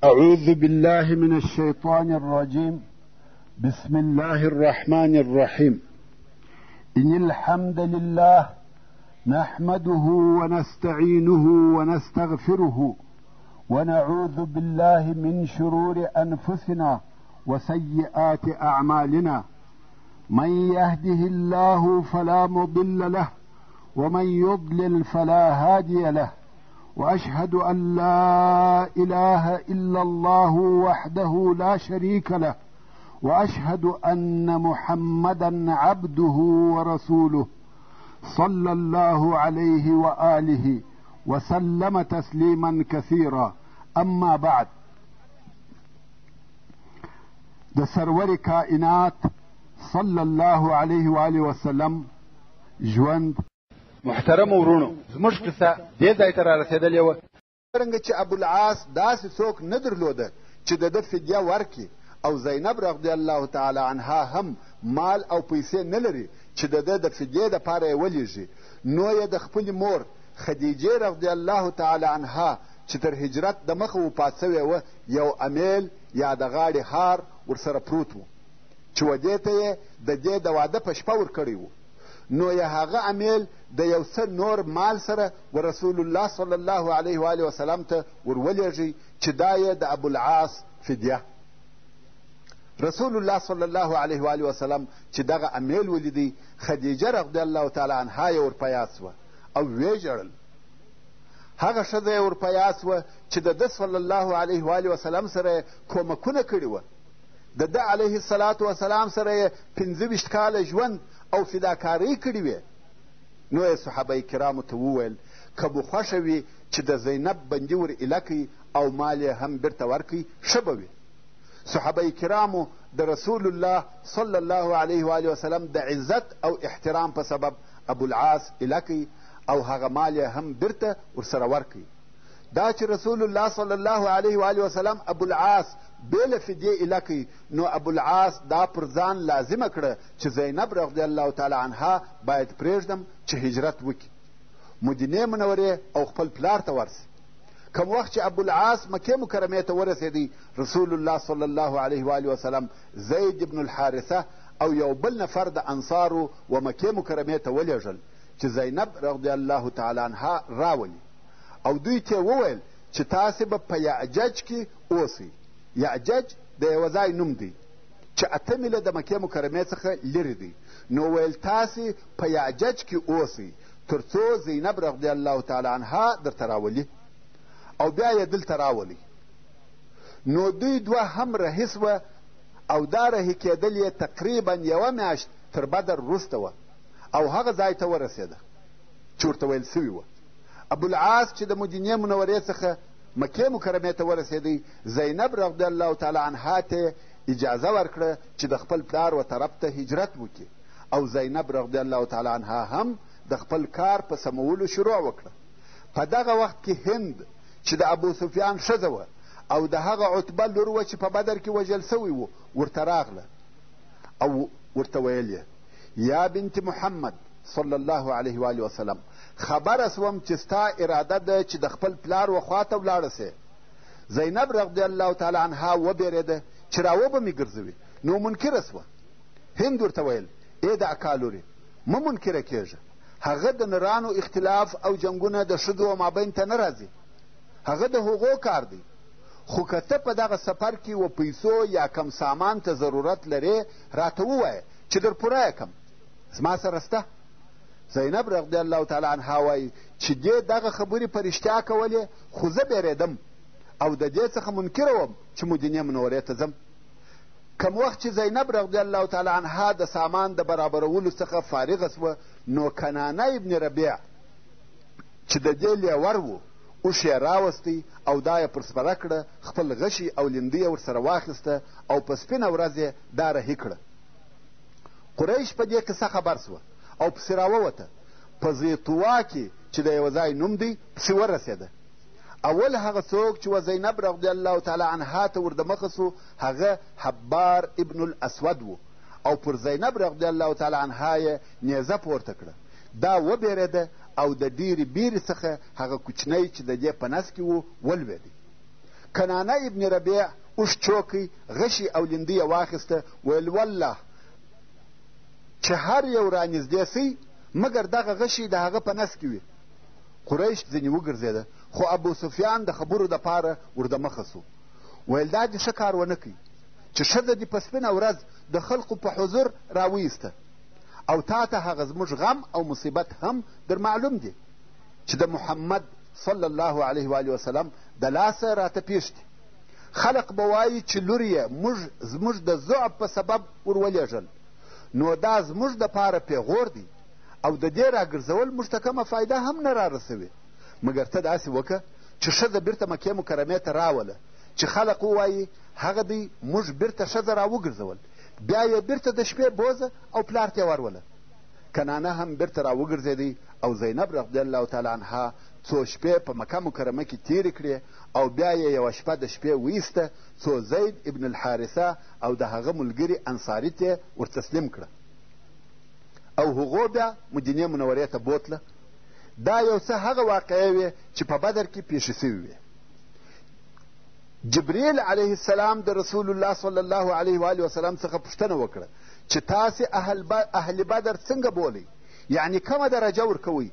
أعوذ بالله من الشيطان الرجيم. بسم الله الرحمن الرحيم. إن الحمد لله نحمده ونستعينه ونستغفره ونعوذ بالله من شرور أنفسنا وسيئات أعمالنا. من يهده الله فلا مضل له ومن يضلل فلا هادي له، وأشهد أن لا إله إلا الله وحده لا شريك له، وأشهد أن محمدا عبده ورسوله صلى الله عليه وآله وسلم تسليما كثيرا. أما بعد، د سرور کائنات صلی الله علیه و آله وسلم ژوند. محترم ورونو، زموږ قصه دې ځای ته رارسېدلې وه څرنګه چې ابوالعاص داسې څوک نه درلوده چې د ده فدیه ورکړي، او زینب رضی الله تعالی عنها هم مال او پیسې نه لري چې د ده د فدیې دپاره یې ولېږي، نو یې د خپلې مور خدیجې رضی الله تعالی عنها چې تر هجرت د مخه وفات سوې وه یو امیل یا د غاړې هار ورسره پروت و چې ودې ته یې د دې د واده په شپه ورکړی و. نو یې هغه امیل د یو څه نور مال سره و رسول الله صلی الله علیه و آله وسلم ته ورولېږي چې دا یې د ابوالعاص فدیه. رسول الله صلی الله علیه و آله وسلم چې دغه امیل ولیدی، خدیجه رضی الله تعالی عنها یې ورپه یاد سوه او ویې ژړل. هغه ښځه یې ورپه یاد سوه چې د ده صلی الله علیه و آله وسلم سره یې کومکونه کړي وه، د ده علیه الصلاة وسلام سره یې 25 کاله ژوند او فداکارۍ کړي وې. نو یې صحابه کرامو ته وویل که مو خوښه وي چې د زینب بندي ور ایله کړي او مال یې هم بیرته ورکړي، ښه به وي. صحابه کرامو د رسول الله صلی الله علیه و آله وسلم د عزت او احترام په سبب ابوالعاص ایله کړي او هغه مال یې هم بیرته ورسره ورکړي. دا چې رسول الله صلی الله علیه و آله وسلم ابوالعاص بې له فدیې ایله کړي، نو ابوالعاص دا پر ځان لازمه کړه چې زینب رضی الله تعالی عنها باید پرېږدم چې هجرت وکړي، مدینې منورې او خپل پلار ته ورسي. کم وخت چې ابوالعاص مکې مکرمې ته ورسېدی، رسول الله صلی الله علیه و آله وسلم زید ابن الحارثه او یو بل نفر د انصارو و مکې مکرمې ته ولېږل چې زینب رضی الله تعالی عنها راولي، او دوی ته وویل چې تاسې به په یعجج کې اوسئ. یعجج د یوه ځای نوم دی چې 8 میله د مکې مکرمې څخه لرې دی. نو ویل تاسې په یعجج کې اوسئ تر څو زینب رضی الله تعالی عنها درته راولي او بیا یې دلته راولي. نو دوی دوه هم رهي سوه او دا رهي کېدل یې تقریبا 1 میاشت تر بدر وروسته وه او هغه ځای ته ورسېده چې ورته ویل سوي وه. ابوالعاص چې د مدینې منورې څخه مکې مکرمې ته ورسېدی، زینب رضی الله تعالی عنها ته اجازه ورکړه چې د خپل پلار و طرف ته هجرت وکړي، او زینب رضی الله تعالی عنها هم د خپل کار په سمولو شروع وکړه. په دغه وخت کې هند چې د ابو سفیان ښځه وه او د هغه عتبه لور وه چې په بدر کې وژل سوی و، ورته راغله او ورته ویل یې یا بنت محمد صلی الله علیه و آله وسلم، خبره سوم چې ستا اراده ده چې د خپل پلار و خواته ولاړه سې. زینب رضی الله تعالی عنها وبېرېده چې راوبه مې ګرځوي، نو منکره سوه. هند ورته ویل ای د اکا لورې مه منکره کېږه، هغه د نرانو اختلاف او جنګونه د ښځو و مابین ته نه راځي، هغه د هغو کار دی. خو که ته په دغه سفر کې و پیسو یا کم سامان ته ضرورت لرې راته ووایه چې در پوره یې کم، زما سره سته. زینب رضی الله تعالی عنها وایي چې دې دغه خبرې په رښتیا کولې، خو زه بیرېدم او د دې څخه منکره وم چې مدینې منورې ته ځم. کم وخت چې زینب رضی الله تعالی عنها د سامان د برابرولو څخه فارغه سوه، نو کنانه ابن ربیع چې د دې لیور و اوښ یې راوستی او دا یې پر سپره کړه، خپل غشي او لیندۍ یې ورسره واخیسته او په سپینه ورځ یې دا رهي کړه. قریش په دې قصه خبر سوه او پسې راووته. په زیتوا کې چې د یوه ځای نوم دی پسې ورسېده. اول هغه څوک چې و زینب رضی الله تعالی عنها ته ور دمخه سو هغه حبار ابن الاسود و او پر زینب رضی الله تعالی عنها یې نیزه پورته کړه. دا وبېرېده او د ډېرې بیرې څخه هغه کوچنی چې د دې په نس کې و ولوېدی. کنانه ابن ربیع اوښ چوکی غشي او لیندۍ یې واخیسته، ویل والله چې هر یو رانږدې سي مګر دغه غشي د هغه په نس کې وي. قریش ځینې وګرځېده، خو ابو سفیان د خبرو دپاره وردمخه سو. ویل دا دې ښه کار ونه کوي چې ښځه دې په سپینه ورځ د خلقو په حضور راویسته، او تا ته هغه زموږ غم او مصیبت هم در معلوم دی چې د محمد صلی الله علیه و آله وسلم د لاسه راته پیښ دي. خلق به وایي چې لور یې زموږ د ضعف په سبب ورولېږل، نو دا زموږ دپاره پیغور دی او د دې راګرځول موږ ته کومه فایده هم نه رارسوي. مګر ته داسې وکړه چې ښځه بیرته مکې مکرمې ته راوله، چې خلق ووایي هغه دی موږ بیرته ښځه راوګرځول، بیا یې بیرته د شپې بوزه او پلار ته یې وروله. کنانه هم بیرته راوګرځېدی او زینب رضی الله تعالی عنها څو شپې په مکه مکرمه کې تېرې کړې او بیا یې یوه شپه د شپې ویسته څو زید ابن الحارثه او د هغه ملګري انصاري ته ورتسلیم کړه او هغو بیا مدینې منورې ته بوتله. دا یو څه هغه واقعې وې چې په بدر کې پیښې سوي وې. جبریل علیه السلام د رسول الله صلی الله علیه و آله وسلم څخه پوښتنه وکړه چې تاسې اهل بدر څنګه بولئ، یعنی کومه درجه ورکوئ؟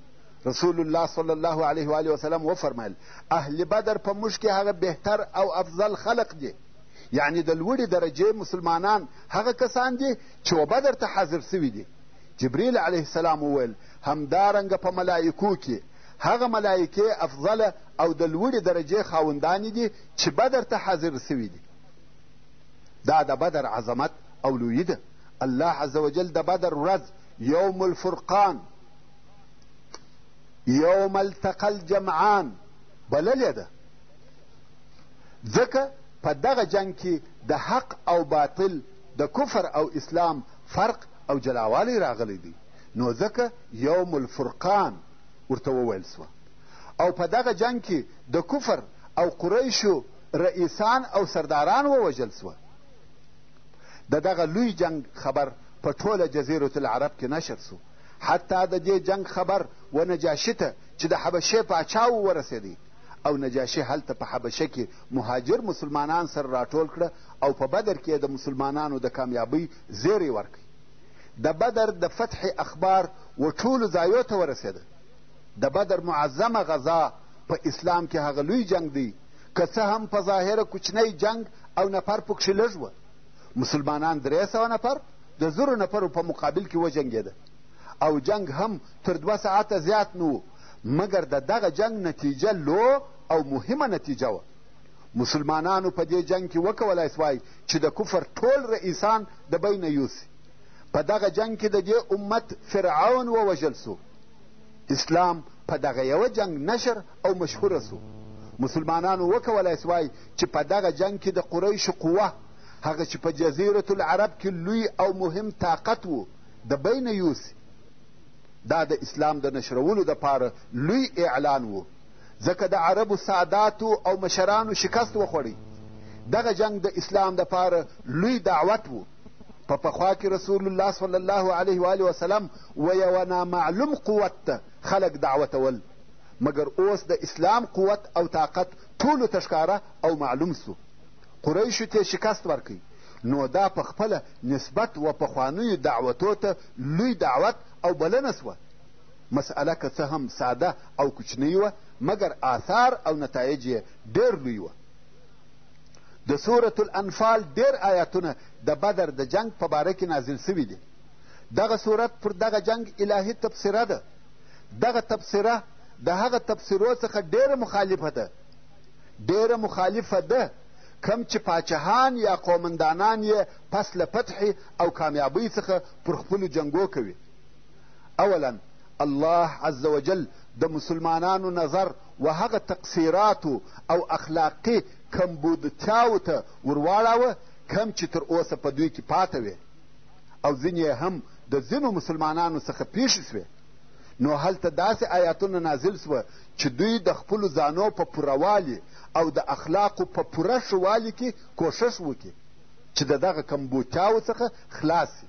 رسول الله صلی الله علیه و آله وسلم وفرمایل اهل بدر په موږ کې هغه بهتر او افضل خلق دي، یعنی د لوړې درجې مسلمانان هغه کسان دي چې و بدر ته حاضر سوي دي. جبریل علیه السلام وویل همدارنګه په ملایکو کې هغه ملایکې افضله او د لوړې درجې خاوندانې دي چې بدر ته حاضر سوي دي. دا د بدر عظمت او لویي ده. الله عز وجل د بدر ورځ یوم الفرقان، یوم التقى الجمعان بللې ده، ځکه په دغه جنگ کې د حق او باطل، د کفر او اسلام فرق او جلاوالی راغلی دی، نو ځکه یوم الفرقان ورته وویل سوه. او په دغه جنگ کې د کفر او قریشو رئیسان او سرداران ووژل سوه. د دغه لوی جنگ خبر په ټوله جزیرة العرب کې نشر سو، حتی د دې جنگ خبر و نجاشي ته چې د حبشې پاچا ورسېدی، او نجاشي هلته په حبشه کې مهاجر مسلمانان سره راټول کړه او په بدر کې د مسلمانانو د کامیابۍ زیری ورکړي. د بدر د فتح اخبار و ټولو ځایو ته ورسېده. د بدر معظمه غذا په اسلام کې هغه لوی جنگ دی، که څه هم په ظاهره کوچنی جنگ او نفر پکښې لږ وه. مسلمانان 300 نفر د 1000 نفرو په مقابل کې وجنګېده، او جنگ هم تر 2 ساعته زیات نه و، مګر د دغه جنگ نتیجه لو او مهمه نتیجه وه. مسلمانانو په دې جنگ کې وکولای سوای چې د کفر ټول رئیسان د بینه یوسي. په دغه جنگ کې د دې امت فرعون ووژل سو. اسلام په دغه یوه جنگ نشر او مشهوره سو. مسلمانانو وکولای سوای چې په دغه جنگ کې د قریشو قوه، هغه چې په جزیرة العرب کې لوی او مهم طاقت و، د بینه یوسي. دا د اسلام د نشرولو دپاره لوی اعلان و، ځکه د عربو ساداتو او مشرانو شکست وخوړی. دغه جنگ د اسلام دپاره لوی دعوت و. په پخوا کې رسول الله صلی الله علیه و آله وسلم و یوه نامعلوم قوت ته خلق دعوتول، مګر اوس د اسلام قوت او طاقت ټولو ته ښکاره او معلوم سو. قریشو ته شکست ورکوي، نو دا په خپله نسبت و پخوانیو دعوتو ته لوی دعوت او بلنه سوه. مسئله که څه هم ساده او کوچنۍ وه، مګر آثار او نتایج یې ډېر لوی وه. د سورة الانفال ډېر آیاتونه د بدر د جنگ په باره کې نازل سوي دي. دغه صورت پر دغه جنگ الهي تبصره ده. دغه تبصره د هغه تبصرو څخه ډېره مخالفه ده کم چې پاچهان یا قومندانان یې پس له فتح او کامیابۍ څخه پر خپلو جنګو کوي. اولا الله عز وجل د مسلمانانو نظر و هغه تقصیراتو او اخلاقي کمبودتیاو ته ورواړاوه کم چې تر اوسه په دوی کې پاته وې، او ځینې هم د ځینو مسلمانانو څخه پیښې سوې. نو هلته داسې آیاتونه نازل سوه چې دوی د خپلو ځانو په پوروالي او د اخلاقو په پوره ښه والي کې کوښښ وکړي چې د دغه کمبودتیاو څخه خلاص سي.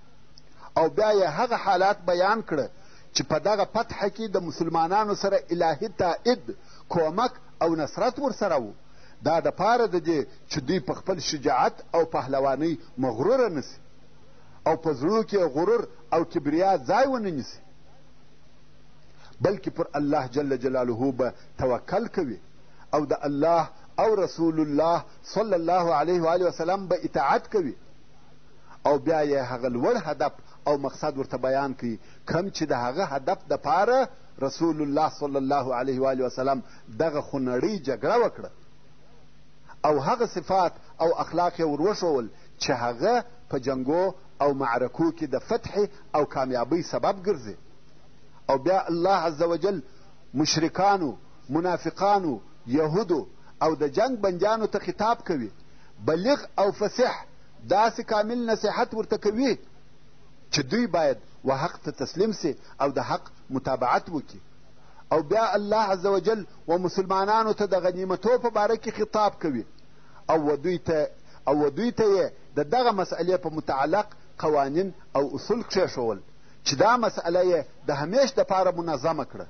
او بیا یې هغه حالات بیان کړه چې په دغه فتحه کې د مسلمانانو سره الهي تائید، کومک او نصرت ورسره و، دا د پاره د دې چې دوی په خپل شجاعت او پهلوانۍ مغروره نسی او په زړو کې غرور او کبریا ځای ونه نیسي، بلکې پر الله جل جلاله به توکل کوي او د الله او رسول الله صلی الله علیه و آله وسلم به اطاعت کوي او بیا یې هغه لوړ هدف او مقصد ورته بیان کوي کم چې د هغه هدف دپاره رسول الله صلی الله علیه و آله وسلم دغه خونړۍ جګړه وکړه او هغه صفات او اخلاق یې وروښول چې هغه په جنګو او معرکو کې د فتح او کامیابۍ سبب ګرځي. او بیا الله عز وجل مشرکانو، منافقانو، یهودو او د جنگ بندیانو ته خطاب کوي، بلغ او فصح، داسې کامل نصیحت ورته کوي چې دوی باید و حق ته تسلیم سي او د حق متابعت وکړي. او بیا الله عز وجل و مسلمانانو ته د غنیمتو په باره کې خطاب کوي او دوی ته یې د دغه مسئلې په متعلق قوانین او اصول کښېښول چې دا مسئله یې د همیش دپاره منظمه کړه.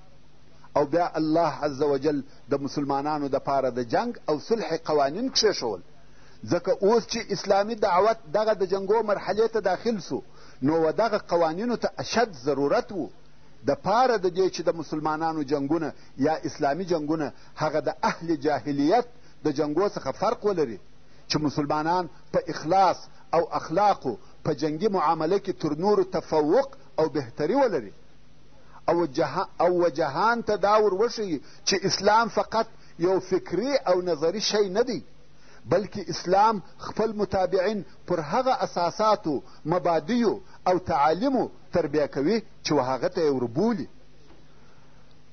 او بیا الله عز وجل د مسلمانانو دپاره د جنگ او صلح قوانین کښېښول، ځکه اوس چې اسلامي دعوت دغه د جنګو مرحلې ته داخل سو نو و دغه قوانینو ته اشد ضرورت و د پاره د دې چې د مسلمانانو جنګونه یا اسلامي جنګونه هغه د اهل جاهلیت د جنګو څخه فرق ولري، چې مسلمانان په اخلاص او اخلاقو په جنگي معامله کې تر نورو تفوق او بهتري ولري او جهان ته دا ور وښیي چې اسلام فقط یو فکري او نظري شی نه دی، بلکې اسلام خپل متابعین پر هغه اساساتو، مبادیو او تعالیمو تربیه کوي چې هغه ته یې وربولي.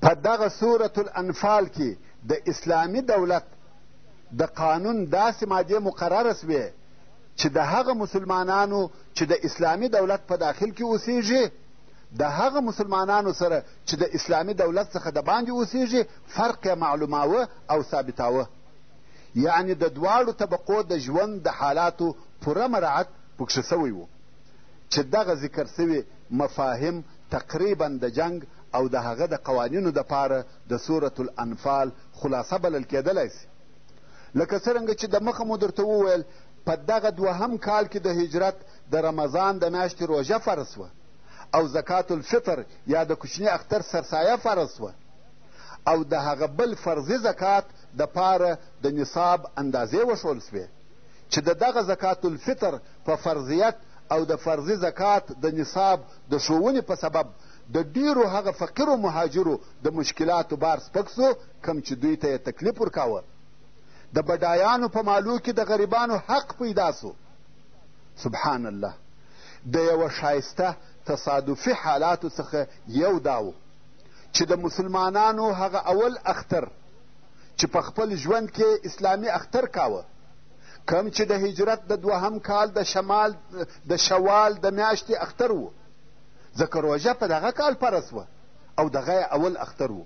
په دغه سورة الانفال کې د اسلامي دولت د قانون داسې مادې مقرره سوې چې د هغه مسلمانانو چې د اسلامي دولت په داخل کې اوسیږي د هغه مسلمانانو سره چې د اسلامي دولت څخه د باندې اوسیږي فرق یې معلوماوه او ثابتاوه، یعنی د دواړو طبقو د ژوند د حالاتو پوره مراعت پکښې سوی و چې دغه ذکر سوي مفاهیم تقریبا د جنگ او د هغه د قوانینو دپاره د سورة الانفال خلاصه بلل کېدلی سي. لکه څرنګه چې د مخه مو درته وویل په دغه دوهم کال کې د هجرت د رمضان د میاشتې روژه فرض سوه او زکات الفطر یا د کوچني اختر سرسایه فرض سوه او د هغه بل فرضي زکات د پاره د نصاب اندازې وښول سوې چې د دغه زکات الفطر په فرضیت او د فرضي زکات د نصاب د ښوونې په سبب د ډیرو هغه فقیرو مهاجرو د مشکلاتو بار سپک سو کم چې دوی ته یې تکلیف ورکاوه. د بډایانو په مالو کې د غریبانو حق پیدا سو. سبحان الله، د یوه ښایسته تصادفي حالاتو څخه یو دا و چې د مسلمانانو هغه اول اختر چې په خپل ژوند کې اسلامي اختر کاوه، کم چې د هجرت د دوهم کال د شوال د میاشتې اختر و، ځکه روژه په دغه کال فرض وه او دغه اول اختر و.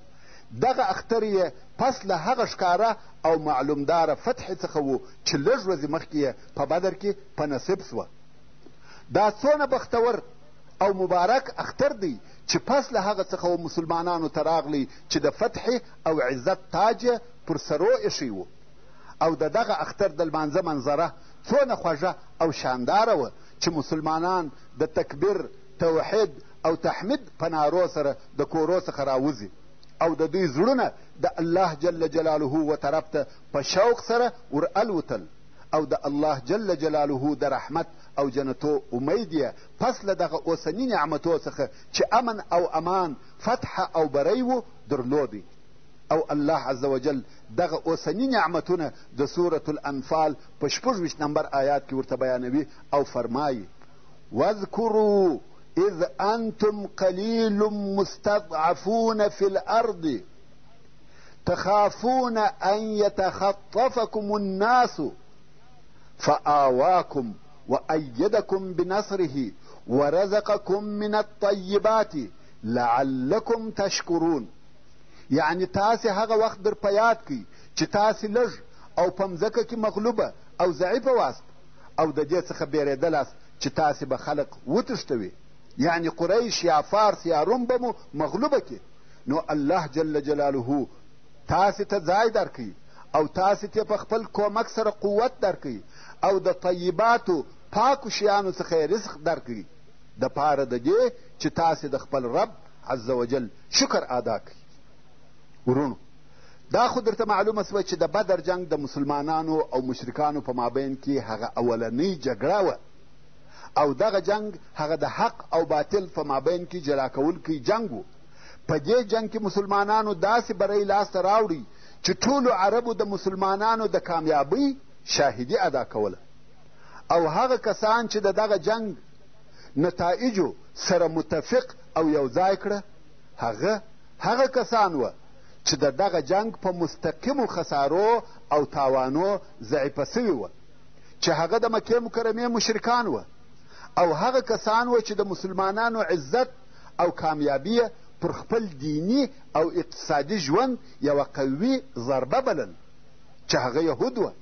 دغه اختر یې پس له هغه ښکاره او معلومداره فتح څخه و چې لږ ورځې مخکې یې په بدر کې په نصیب سوه. دا څونه بختور او مبارک اختر دی چې پس له هغه څخه و مسلمانانو ته راغلی چې د فتح او عزت تاج یې پر سرو ایښی و او د دغه اختر د لمانځه منظره څونه خوږه او شانداره وه چې مسلمانان د تکبیر، توحید او تحمید په نارو سره د کورو څخه راوځي او د دوی زړونه د الله جل جلاله و طرف ته په شوق سره ور الوتل او د الله جل جلاله د رحمت او جنتو امید یې پس له دغه اوسني نعمتو څخه چې امن او امان، فتح او بری و درلودی. او الله عز وجل دغه اوسني نعمتونه د سورة الانفال په 26 نمبر آیات کې ورته بیانوي او فرمایي: واذکروا اذ انتم قلیل مستضعفون فی الارض تخافون ان یتخطفکم الناس فآواکم وأيدكم بنصره ورزقكم من الطيبات لعلكم تشکرون. یعنی تاسې هغه وخت در په یاد کړئ چې تاسې لږ او په مځکه کې مغلوبه او ضعیفه واست او د دې څخه بیرېدلاست چې تاسې به خلق وتښتوي، یعنی قریش یا فارس یا روم به مو مغلوبه کړي، نو الله جل جلاله تاسې ته ځای درکوي او تاسې ته په خپل کومک سره قوت درکوي او د طیباتو پاکو شیانو څخه یې رزق درکوي د پاره د دې چې تاسې د خپل رب عز وجل شکر ادا کړئ. ورونو دا خو درته معلومه سوه چې د بدر جنگ د مسلمانانو او مشرکانو په مابین کې هغه اولنۍ جګړه وه او دغه جنگ هغه د حق او باطل په مابین کې جلا کوونکی جنگ و. په دې جنگ کې مسلمانانو داسې بری لاسته راوړي چې ټولو عربو د مسلمانانو د کامیابۍ شاهدي ادا کوله او هغه کسان چې د دغه جنگ نتایجو سره متفق او یو ځای کړه هغه کسان وه چې د دغه جنگ په مستقیمو خسارو او تاوانو ضعیفه سوي وه چې هغه د مکې مکرمې مشرکان وه او هغه کسان وه چې د مسلمانانو عزت او کامیابي پر خپل دینی او اقتصادي ژوند یوه قوي ضربه بلل چې هغه یهود وه.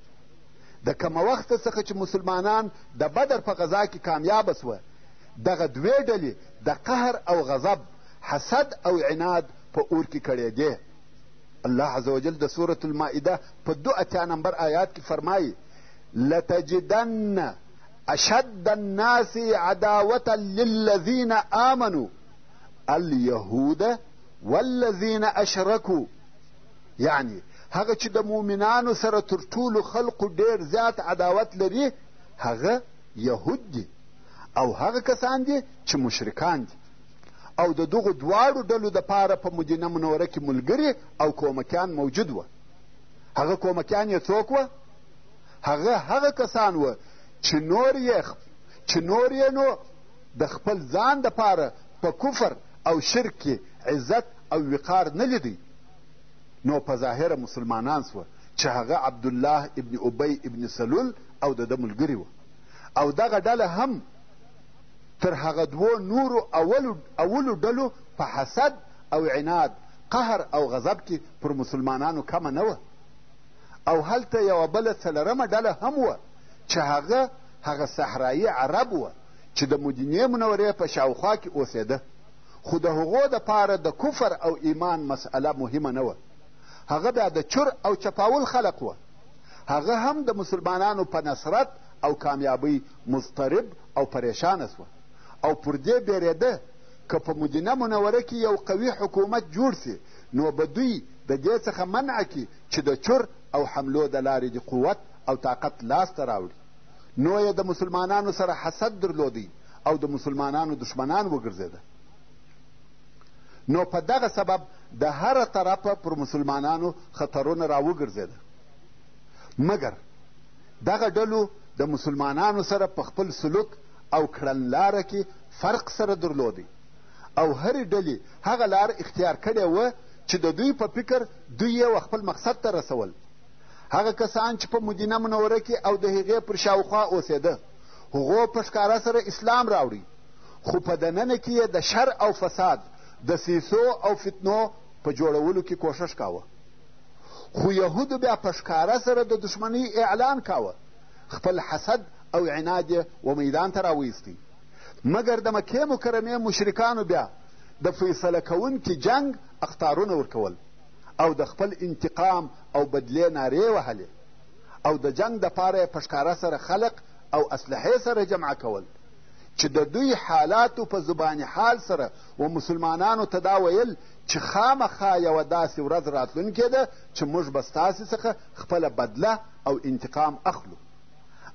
د کمه وخته څخه چې مسلمانان د بدر په غذا کې کامیابه سوه دغه دوې ډلې د قهر او غضب حسد او عناد په اور کې کړېدې. الله عز وجل د سورة المائده په 82 نمبر آیات کې فرمایي لتجدن اشد الناس عداوة للذین آمنوا اليهود والذین اشرکوا، یعنی هغه چې د مؤمنانو سره تر ټولو خلقو ډېر زیات عداوت لري هغه یهود دي او هغه کسان دي چې مشرکان دي او د دغو دواړو ډلو دپاره په مدینه منوره کې ملګري او کومکیان موجود وه. هغه کومکیان یې څوک وه؟ هغه کسان وه چې نور یې نو د خپل ځان دپاره په کفر او شرک کې عزت او وقار نه لیدی نو په ظاهره مسلمانان سوه چې هغه عبدالله ابن ابی ابن سلول او د ده ملګري وه او دغه ډله هم تر هغه دوو نورو اولو ډلو په حسد او عناد قهر او غضب کې پر مسلمانانو کمه نه وه. او هلته یوه بله څلرمه ډله هم وه چې هغه صحرایي عرب وه چې د مدینې منورې په شاوخوا کې اوسېده خو د هغو دپاره د کفر او ایمان مسئله مهمه نه وه. هغه بیا د چور او چپاول خلق وه. هغه هم د مسلمانانو په نصرت او کامیابۍ مضطرب او پریشانه سوه او پر دې بیرېده که په مدینه منوره کې یو قوي حکومت جوړ سي نو به دوی د دې څخه منع کړي چې د چور او حملو د لارې د قوت او طاقت لاسته راوړي. نو یې د مسلمانانو سره حسد درلودی او د مسلمانانو دشمنان وګرځېده. نو په دغه سبب د هره طرفه پر مسلمانانو خطرونه راوګرځېده. مګر دغه ډلو د مسلمانانو سره په خپل سلوک او کړنلاره کې فرق سره درلودی او هرې ډلې هغه لار اختیار کړې وه چې د دوی په فکر دوی یې خپل مقصد ته رسول. هغه کسان چې په مدینه منوره کې او د هغې پر شاوخوا اوسېده هغو په ښکاره سره اسلام راوړي خو په دننه کې یې د شر او فساد د سیسو او فتنو په جوړولو کې کوښښ کاوه. خو یهودو بیا په ښکاره سره د دشمنۍ اعلان کاوه. خپل حسد او عناد یې و میدان ته راویستی. مګر د مکې مکرمې مشرکانو بیا د فیصله کوونکي جنگ اخطارونه ورکول او د خپل انتقام او بدلې نارې وهلې او د جنگ دپاره یې په ښکاره سره خلق او اسلحې سره جمع کول چې د دوی حالاتو په زبان حال سره و مسلمانانو ته دا ویل چې خامخا یوه داسې ورځ راتلونکې ده چې موږ به ستاسې څخه خپله بدله او انتقام اخلو.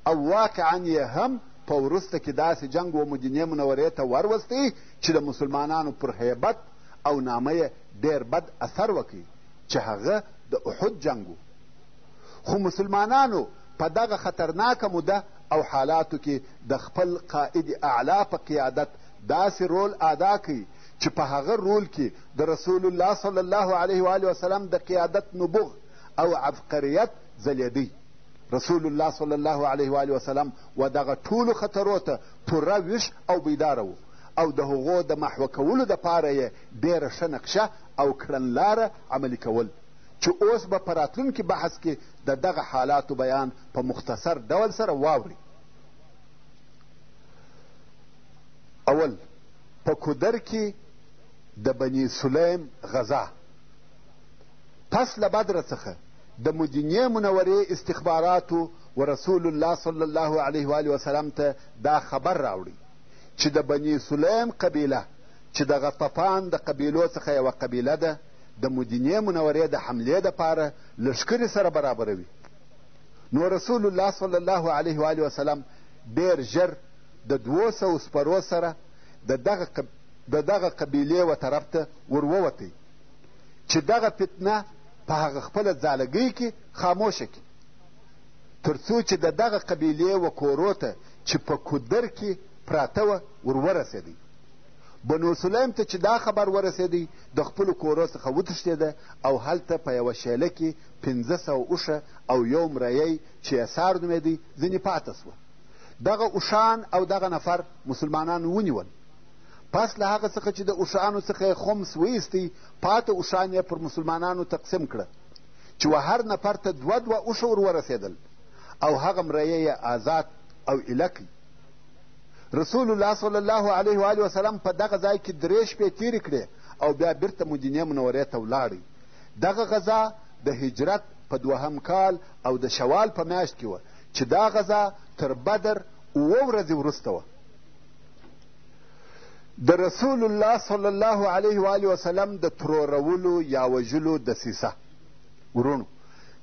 او واقعا یې هم په وروسته کې داسې جنگ و مدینې منورې ته وروستی چې د مسلمانانو پر هیبت او نامه یې ډېر بد اثر وکړي چې هغه د احد جنگ و. خو مسلمانانو په دغه خطرناکه موده او حالاتو کې د خپل قائد اعلی په قیادت داسې رول ادا کوي چې په هغه رول کې د رسول الله صلی الله علیه و آله وسلم د قیادت نبوغ او عبقریت ځلېدی. رسول الله صلی الله علیه و آله وسلم و دغه ټولو خطرو ته پوره ویښ او بیداره و او د هغو د محوه کولو دپاره یې ډېره ښه نقشه او کړنلاره عملي کول چې اوس به په راتلونکي بحث کې د دغه حالاتو بیان په مختصر ډول سره واوري. اول په کودر کې د بني سلیم غزا. پس له بدر څخه د مدینې منورې استخباراتو و رسول الله صلی الله علیه و وسلم ته دا خبر راوړي چې د بني سلیم قبیله چې د غطفان د قبیلو څخه یوه قبیله ده د مدینې منورې د حملې دپاره لښکرې سره برابروي. نو رسول الله صلی الله علیه و وسلم ډېر ژر د 200 سپرو سره د دغه قبیلې و طرف ته ورووتی چې دغه فتنه په هغه خپله ځالګۍ کې خاموشه کړي، تر څو چې د دغه قبیلې و کورو ته چې په کودر کې پراته وه ورورسېدی. بنو سلیم ته چې دا خبر ورسېدی د خپلو کورو څخه وتښتېده او هلته په یوه شیله کې 500 اوښه او یو مریی چې یسار نومېدی ځینې پاته سوه. دغه اوښان او دغه نفر مسلمانانو ونیول. پس له هغه څخه چې د اوښانو څخه یې خمس وایستی، پاته اوښان یې پر مسلمانانو تقسیم کړه چې و هر نفر ته 2 اوښه ور ورسېدل او هغه مریی یې آزاد او ایله کړي. رسول الله صلی الله علیه و وسلم په دغه ځای کې 3 شپې تېرې کړې او بیا بیرته مدینې منورې ته ولاړی. دغه غزا د هجرت په 2 کال او د شوال په میاشت کې وه چې دا غزا تر بدر 7 ورځې وروسته وه. د رسول الله صلی الله علیه و وسلم د ترورولو یا وژلو دسیسه. ورونو،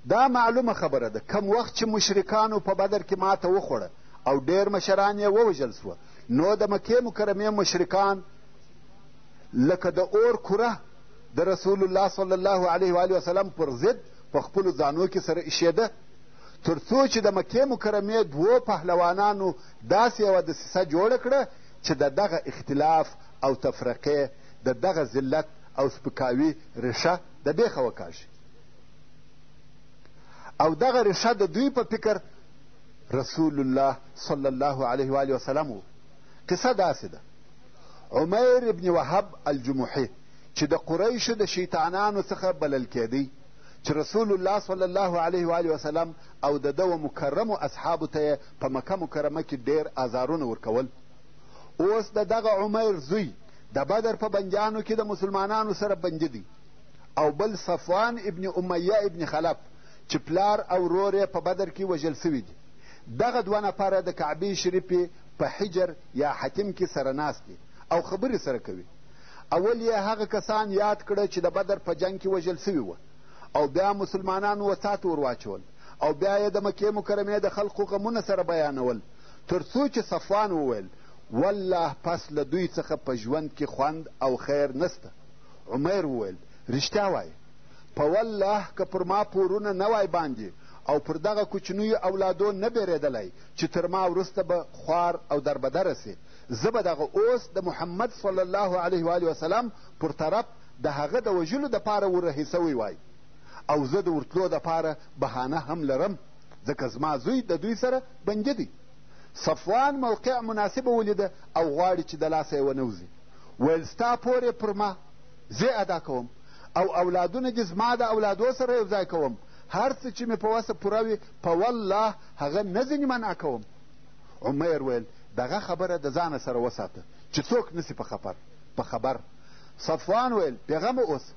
دا معلومه خبره ده کم وخت چې مشرکانو په بدر کې ماته وخوړه او ډېر مشران یې ووژل سوه، نو د مکې مکرمې مشرکان لکه د اور کوره د رسول الله صلی الله علیه و وسلم پر ضد په خپلو ځانو کې سره ایښېده، تر څو چې د مکې مکرمې 2 پهلوانانو داسې یوه دسیسه جوړه کړه چې د دغه اختلاف او تفرقې د دغه ذلت او سپکاوي ریښه د بیخه وکاږي. او دغه ریښه د دوی په فکر رسول الله صلی الله علیه و وسلم و. قصه داسې ده: عمیر ابن وهب الجمحي چې د قریشو د شیطانانو څخه بلل کېدی، چې رسول الله صلی الله علیه و وسلم او د ده و مکرمو اصحابو ته یې په مکه مکرمه کې ډېر آزارونه ورکول. اوس د دغه عمیر زوی د بدر په بندیانو کې د مسلمانانو سره بندي دی، او بل صفوان ابن امیه ابن خلف چې پلار او ورور یې په بدر کې وژل سوي دي. دغه 2 نفره د کعبې شریفې په حجر یا حتم کې سره ناست دي او خبرې سره کوي. اول یې هغه کسان یاد کړه چې د بدر په جنګ کې وژل سوي وه، او بیا مسلمانانو وسات ور واچول، او بیا یې د مکې مکرمې د خلقو غمونه سره بیانول، تر څو چې صفوان وویل والله پس له دوی څخه په ژوند کې خوند او خیر نسته. عمیر وویل رښتیا وایي، په والله که پر ما پورونه نه وای باندې او پر دغه کوچنیو اولادو نه بیرېدلی چې تر ما وروسته به خوار او دربدره سي، زه به دغه اوس د محمد صلی الله علیه و وسلم پر طرف د هغه د وژلو دپاره وررهي سوی وای، او زه د ورتلو دپاره بهانه هم لرم، ځکه زما زوی د دوی سره بندي دی. صفوان موقع مناسبه ولیده او غواړي چې د لاسه یې ونوځي. ویل ستا پور یې پر ما، زه ادا کوم، او اولادونه دې زما د اولادو سره یو ځای کوم، هر څه چې مې په وسه پوره وي په والله هغه نه ځینې منع کوم. عمیر ویل دغه خبره د ځانه سره وساته چې څوک نسي په خبر. صفوان ویل بېغمه اوسه.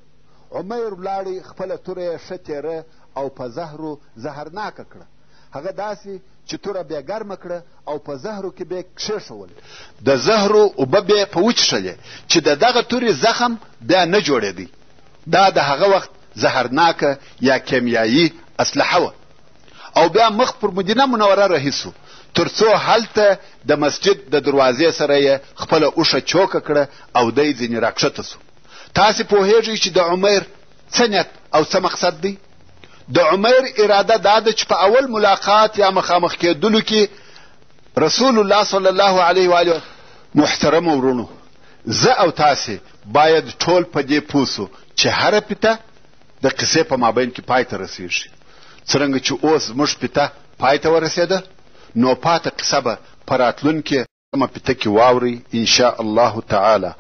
عمیر ولاړی، خپله توره یې ښه تېره او په زهرو زهرناکه کړه. هغه داسې چې توره بیا ګرمه کړه او په زهرو کې بیا کښېښول. د زهرو اوبه بیا په وچښلې چې د دغه تورې زخم بیا نه جوړېدی. دا د هغه وخت زهرناکه یا کیمیایي اسلحه وه. او بیا مخ پر مدینه منوره رهي سو، تر څو هلته د مسجد د دروازې سره یې خپله اوښه چوکه کړه او دی ځینې راکښته سو. تاسې پوهېږئ چې د عمیر څه نیت او څه مقصد دی؟ د عمیر اراده دا ده چې په اول ملاقات یا مخامخ کېدلو کې رسول الله صلی الله علیه و آله. محترمو ورونو، زه او تاسې باید ټول په دې پوه سو چې هره پیته د قصې په مابین کې پای ته رسېږي. څرنګه چې اوس زموږ پیته پای ته ورسېده، نو پاته قصه به په راتلونکې پیته کې واورئ انشاء الله تعالی.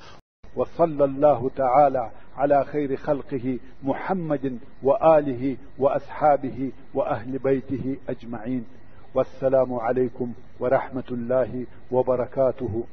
وصلى الله تعالى على خير خلقه محمد وآله وأصحابه وأهل بيته أجمعين. والسلام عليكم ورحمة الله وبركاته.